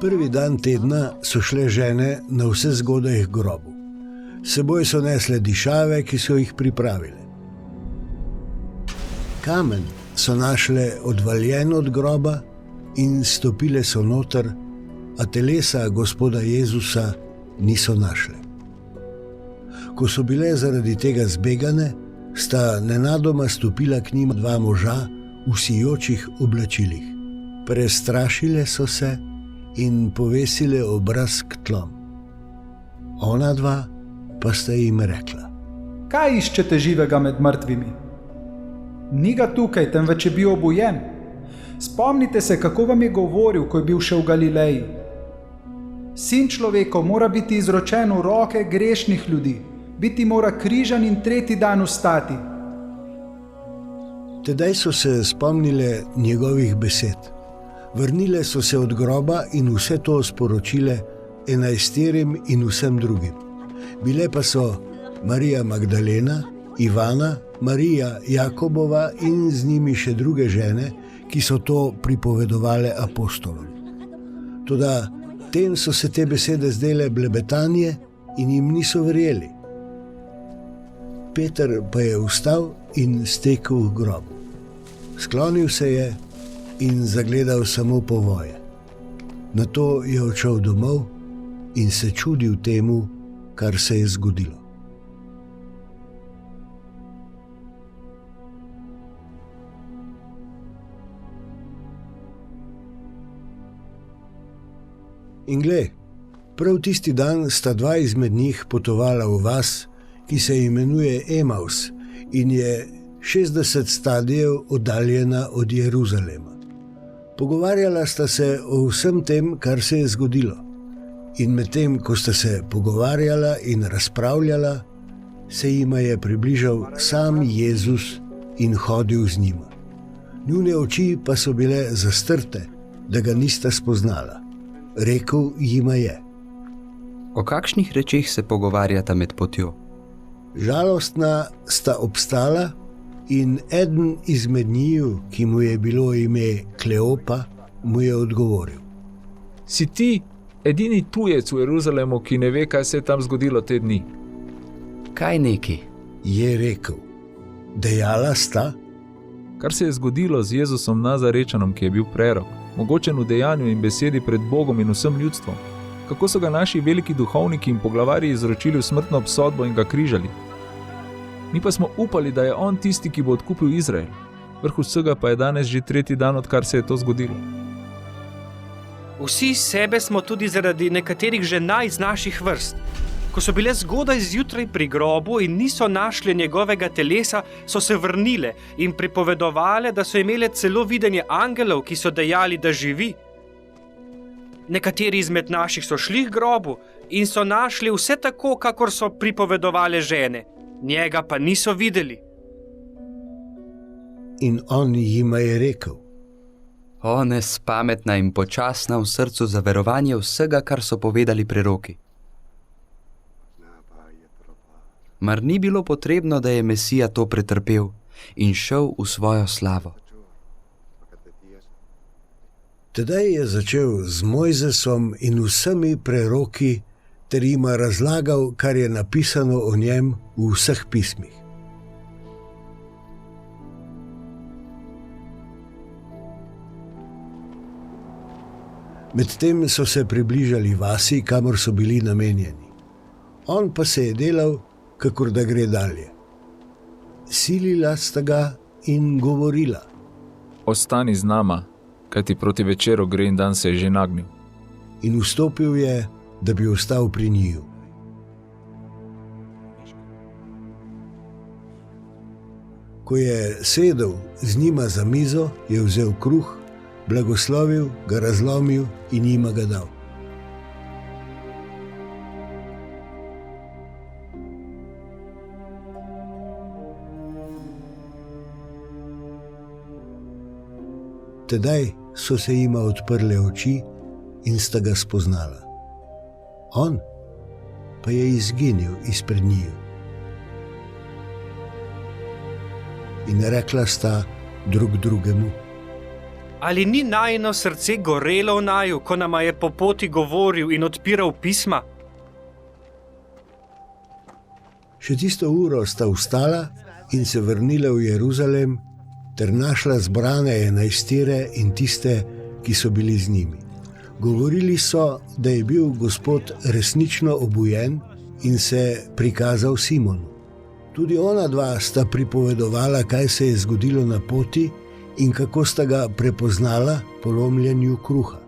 Prvi dan tedna so šle žene na vse zgodaj k grobu. S seboj so nesle dišave, ki so jih pripravile. Kamen so našle odvaljen od groba in stopile so noter, a telesa Gospoda Jezusa niso našle. Ko so bile zaradi tega zbegane, sta nenadoma stopila k njim dva moža v sijočih oblačilih. Prestrašile so se in povesile obraz k tlom. Ona dva pa sta jim rekla: Kaj iščete živega med mrtvimi? Ni ga tukaj, temveč je bil obujen. Spomnite se, kako vam je govoril, ko je bil še v Galileji. Sin človekov mora biti izročen v roke grešnih ljudi, biti mora križan in tretji dan vstati. Tedaj so se spomnile njegovih besed. Vrnile so se od groba in vse to sporočile 11 in vsem drugim. Bile pa so Marija Magdalena, Ivana, Marija Jakobova in z njimi še druge žene, ki so to pripovedovale apostolom. Toda tem so se te besede zdele blebetanje in jim niso verjeli. Peter pa je vstal in stekel v grobu. Sklonil se je in zagledal samo povoje. Nato je odšel domov in se čudil temu, kar se je zgodilo. In glej, prav tisti dan sta dva izmed njih potovala v vas, ki se imenuje Emaus in je 60 stadijev oddaljena od Jeruzalema. Pogovarjala sta se o vsem tem, kar se je zgodilo. In medtem, ko sta se pogovarjala in razpravljala, se jima je približal sam Jezus in hodil z njima. Njune oči pa so bile zastrte, da ga nista spoznala. Rekel jima je: O kakšnih rečeh se pogovarjata med potjo? Žalostna sta obstala in eden izmed njiju, ki mu je bilo ime Kleopa, mu je odgovoril: Si ti edini tujec v Jeruzalemu, ki ne ve, kaj se je tam zgodilo te dni? Kaj neki? Je rekel: Dejala sta. Kar se je zgodilo z Jezusom Nazarečanom, ki je bil prerok, mogočen v dejanju in besedi pred Bogom in vsem ljudstvom. Kako so ga naši veliki duhovniki in poglavarji izročili v smrtno obsodbo in ga križali. Mi pa smo upali, da je on tisti, ki bo odkupil Izrael. Vrh vsega pa je danes že tretji dan, odkar se je to zgodilo. Vsi sebe smo tudi zaradi nekaterih žena iz naših vrst. Ko so bile zgodaj zjutraj pri grobu in niso našle njegovega telesa, so se vrnile in pripovedovale, da so imele celo videnje angelov, ki so dejali, da živi. Nekateri izmed naših so šli k grobu in so našli vse tako, kakor so pripovedovale žene. Njega pa niso videli. In on jima je rekel: O nespametna in počasna v srcu za verovanje vsega, kar so povedali preroki. Mar ni bilo potrebno, da je Mesija to pretrpel in šel v svojo slavo? Tedaj je začel z Mojzesom in vsemi preroki ter jima razlagal, kar je napisano o njem v vseh pismih. Medtem so se približali vasi, kamor so bili namenjeni. On pa se je delal, kakor da gre dalje. Silila sta ga in govorila: Ostani z nama, kajti proti večeru gre in dan se je že nagnil. In vstopil je, da bi ostal pri njiju. Ko je sedel z njima za mizo, je vzel kruh, blagoslovil, ga razlomil in jima ga dal. Tedaj so se jima odprle oči in sta ga spoznala. On pa je izginil izpred njiju. In rekla sta drug drugemu: Ali ni najino srce gorelo v naju, ko nama je po poti govoril in odpiral pisma? Še tisto uro sta vstala in se vrnila v Jeruzalem, ter našla zbrane 11 in tiste, ki so bili z njimi. Govorili so, da je bil Gospod resnično obujen in se prikazal Simonu. Tudi ona dva sta pripovedovala, kaj se je zgodilo na poti in kako sta ga prepoznala po lomljenju kruha.